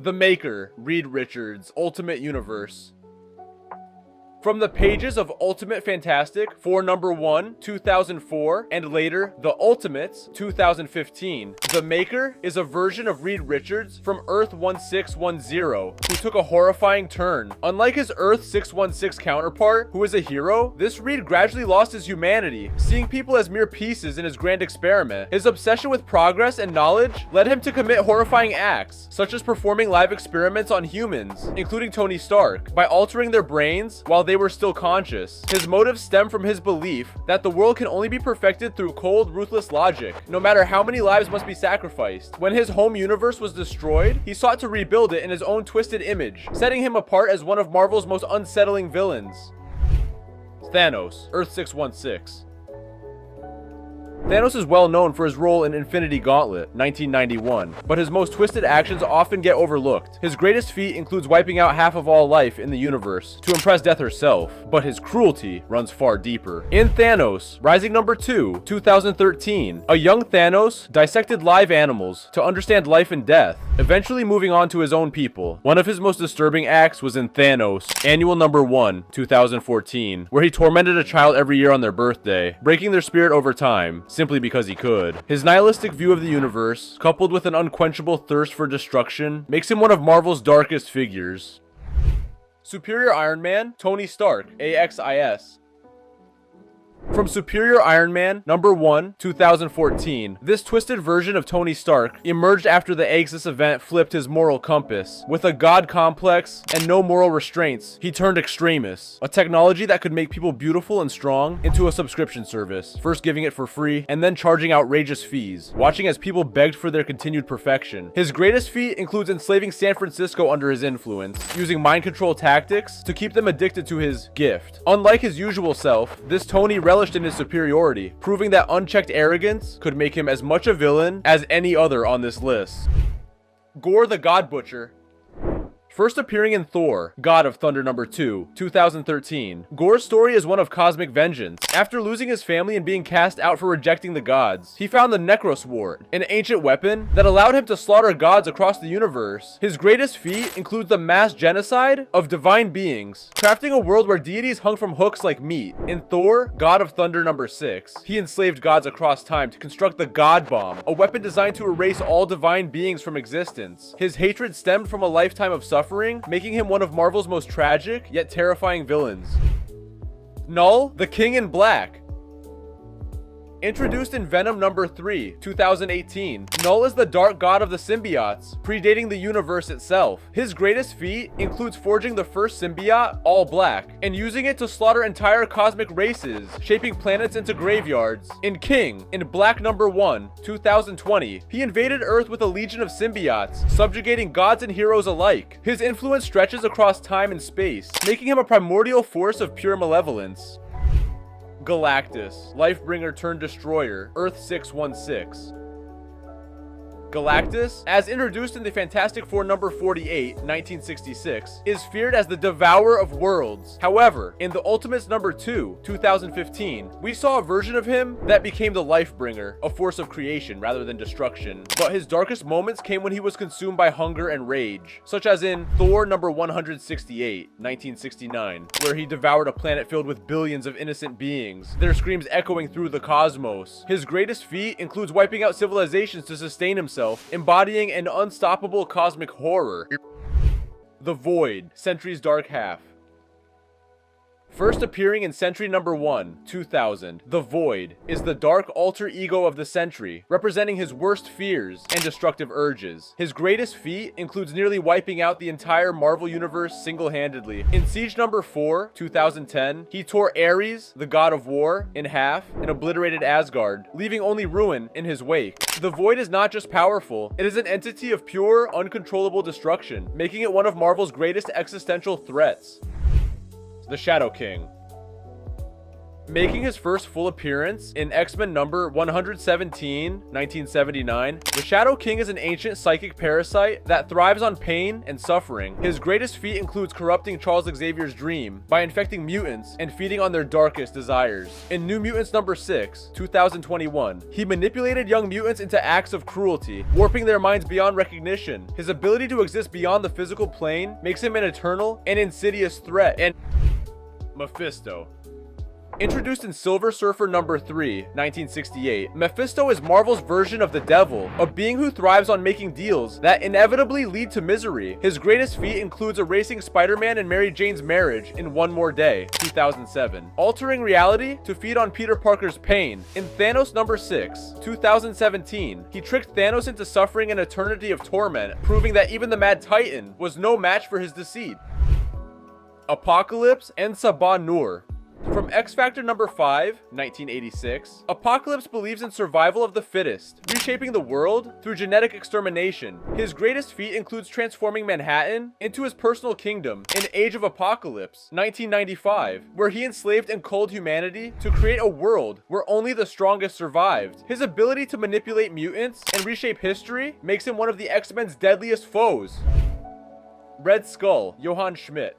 The Maker, Reed Richards, Ultimate Universe. From the pages of Ultimate Fantastic for number 1, 2004, and later, The Ultimates, 2015, The Maker is a version of Reed Richards from Earth 1610, who took a horrifying turn. Unlike his Earth 616 counterpart, who is a hero, this Reed gradually lost his humanity, seeing people as mere pieces in his grand experiment. His obsession with progress and knowledge led him to commit horrifying acts, such as performing live experiments on humans, including Tony Stark, by altering their brains while they were still conscious. His motives stem from his belief that the world can only be perfected through cold, ruthless logic, no matter how many lives must be sacrificed. When his home universe was destroyed, he sought to rebuild it in his own twisted image, setting him apart as one of Marvel's most unsettling villains. Thanos, Earth 616. Thanos is well known for his role in Infinity Gauntlet, 1991, but his most twisted actions often get overlooked. His greatest feat includes wiping out half of all life in the universe to impress Death herself, but his cruelty runs far deeper. In Thanos, Rising number 2, 2013, a young Thanos dissected live animals to understand life and death, eventually moving on to his own people. One of his most disturbing acts was in Thanos, Annual number 1, 2014, where he tormented a child every year on their birthday, breaking their spirit over time, simply because he could. His nihilistic view of the universe, coupled with an unquenchable thirst for destruction, makes him one of Marvel's darkest figures. Superior Iron Man, Tony Stark, AXIS. From Superior Iron Man number 1, 2014, this twisted version of Tony Stark emerged after the Axis event flipped his moral compass. With a god complex and no moral restraints, he turned extremist, a technology that could make people beautiful and strong into a subscription service, first giving it for free and then charging outrageous fees, watching as people begged for their continued perfection. His greatest feat includes enslaving San Francisco under his influence, using mind control tactics to keep them addicted to his gift. Unlike his usual self, this Tony relished in his superiority, proving that unchecked arrogance could make him as much a villain as any other on this list. Gorr the God Butcher. First appearing in Thor, God of Thunder number 2, 2013, Gorr's story is one of cosmic vengeance. After losing his family and being cast out for rejecting the gods, he found the Necrosword, an ancient weapon that allowed him to slaughter gods across the universe. His greatest feat includes the mass genocide of divine beings, crafting a world where deities hung from hooks like meat. In Thor, God of Thunder number 6, he enslaved gods across time to construct the God Bomb, a weapon designed to erase all divine beings from existence. His hatred stemmed from a lifetime of suffering, making him one of Marvel's most tragic yet terrifying villains. Knull, the King in Black. Introduced in Venom number 3, 2018, Knull is the dark god of the symbiotes, predating the universe itself. His greatest feat includes forging the first symbiote, All Black, and using it to slaughter entire cosmic races, shaping planets into graveyards. In King, in Black number 1, 2020, he invaded Earth with a legion of symbiotes, subjugating gods and heroes alike. His influence stretches across time and space, making him a primordial force of pure malevolence. Galactus, Lifebringer turned Destroyer, Earth 616. Galactus, as introduced in the Fantastic Four number 48, 1966, is feared as the Devourer of Worlds. However, in the Ultimates number 2, 2015, we saw a version of him that became the Lifebringer, a force of creation rather than destruction. But his darkest moments came when he was consumed by hunger and rage, such as in Thor number 168, 1969, where he devoured a planet filled with billions of innocent beings, their screams echoing through the cosmos. His greatest feat includes wiping out civilizations to sustain himself, embodying an unstoppable cosmic horror. The Void, Sentry's Dark Half. First appearing in Sentry number 1, 2000, the Void is the dark alter ego of the Sentry, representing his worst fears and destructive urges. His greatest feat includes nearly wiping out the entire Marvel universe single-handedly. In Siege number 4, 2010, he tore Ares, the god of war, in half and obliterated Asgard, leaving only ruin in his wake. The Void is not just powerful, it is an entity of pure, uncontrollable destruction, making it one of Marvel's greatest existential threats. The Shadow King. Making his first full appearance in X-Men number 117, 1979, the Shadow King is an ancient psychic parasite that thrives on pain and suffering. His greatest feat includes corrupting Charles Xavier's dream by infecting mutants and feeding on their darkest desires. In New Mutants number 6, 2021, he manipulated young mutants into acts of cruelty, warping their minds beyond recognition. His ability to exist beyond the physical plane makes him an eternal and insidious threat. And Mephisto. Introduced in Silver Surfer number 3, 1968, Mephisto is Marvel's version of the devil, a being who thrives on making deals that inevitably lead to misery. His greatest feat includes erasing Spider-Man and Mary Jane's marriage in One More Day, 2007, altering reality to feed on Peter Parker's pain. In Thanos number 6, 2017, he tricked Thanos into suffering an eternity of torment, proving that even the Mad Titan was no match for his deceit. Apocalypse and Sabah Nur. From X Factor number 5, 1986, Apocalypse believes in survival of the fittest, reshaping the world through genetic extermination. His greatest feat includes transforming Manhattan into his personal kingdom in Age of Apocalypse, 1995, where he enslaved and culled humanity to create a world where only the strongest survived. His ability to manipulate mutants and reshape history makes him one of the X-Men's deadliest foes. Red Skull, Johann Schmidt.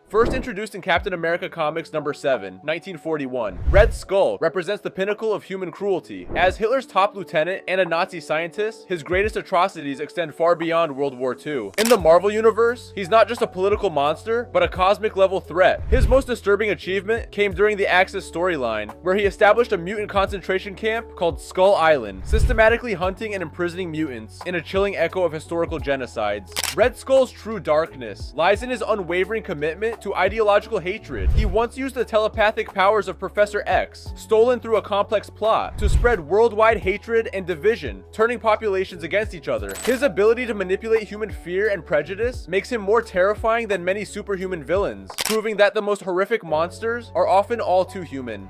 First introduced in Captain America Comics number 7, 1941, Red Skull represents the pinnacle of human cruelty. As Hitler's top lieutenant and a Nazi scientist, his greatest atrocities extend far beyond World War II. In the Marvel Universe, he's not just a political monster, but a cosmic-level threat. His most disturbing achievement came during the Axis storyline, where he established a mutant concentration camp called Skull Island, systematically hunting and imprisoning mutants in a chilling echo of historical genocides. Red Skull's true darkness lies in his unwavering commitment to ideological hatred. He once used the telepathic powers of Professor X, stolen through a complex plot, to spread worldwide hatred and division, turning populations against each other. His ability to manipulate human fear and prejudice makes him more terrifying than many superhuman villains, proving that the most horrific monsters are often all too human.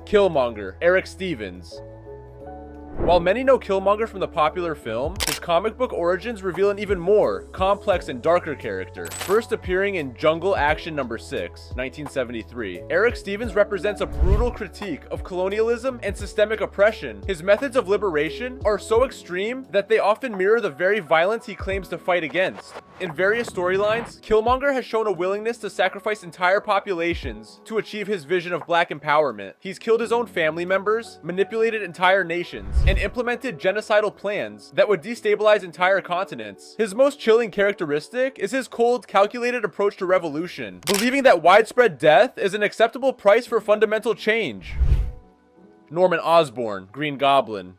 Killmonger, Eric Stevens. While many know Killmonger from the popular film, his comic book origins reveal an even more complex and darker character. First appearing in Jungle Action number 6, 1973, Eric Stevens represents a brutal critique of colonialism and systemic oppression. His methods of liberation are so extreme that they often mirror the very violence he claims to fight against. In various storylines, Killmonger has shown a willingness to sacrifice entire populations to achieve his vision of black empowerment. He's killed his own family members, manipulated entire nations, and implemented genocidal plans that would destabilize entire continents. His most chilling characteristic is his cold, calculated approach to revolution, believing that widespread death is an acceptable price for fundamental change. Norman Osborn, Green Goblin.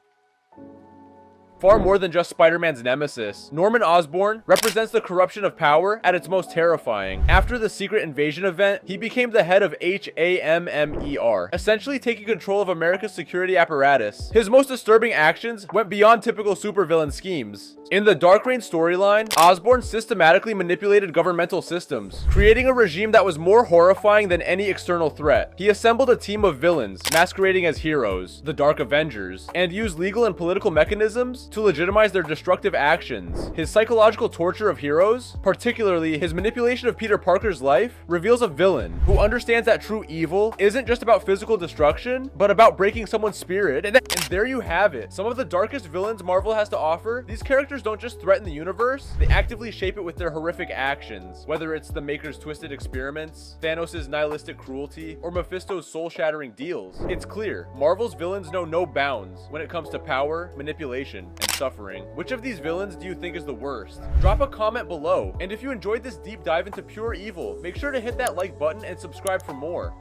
Far more than just Spider-Man's nemesis, Norman Osborn represents the corruption of power at its most terrifying. After the Secret Invasion event, he became the head of HAMMER, essentially taking control of America's security apparatus. His most disturbing actions went beyond typical supervillain schemes. In the Dark Reign storyline, Osborn systematically manipulated governmental systems, creating a regime that was more horrifying than any external threat. He assembled a team of villains, masquerading as heroes, the Dark Avengers, and used legal and political mechanisms to legitimize their destructive actions. His psychological torture of heroes, particularly his manipulation of Peter Parker's life, reveals a villain who understands that true evil isn't just about physical destruction, but about breaking someone's spirit. And there you have it. Some of the darkest villains Marvel has to offer. These characters don't just threaten the universe, they actively shape it with their horrific actions. Whether it's the Maker's twisted experiments, Thanos' nihilistic cruelty, or Mephisto's soul-shattering deals, it's clear, Marvel's villains know no bounds when it comes to power, manipulation, and suffering. Which of these villains do you think is the worst? Drop a comment below, and if you enjoyed this deep dive into pure evil, make sure to hit that like button and subscribe for more.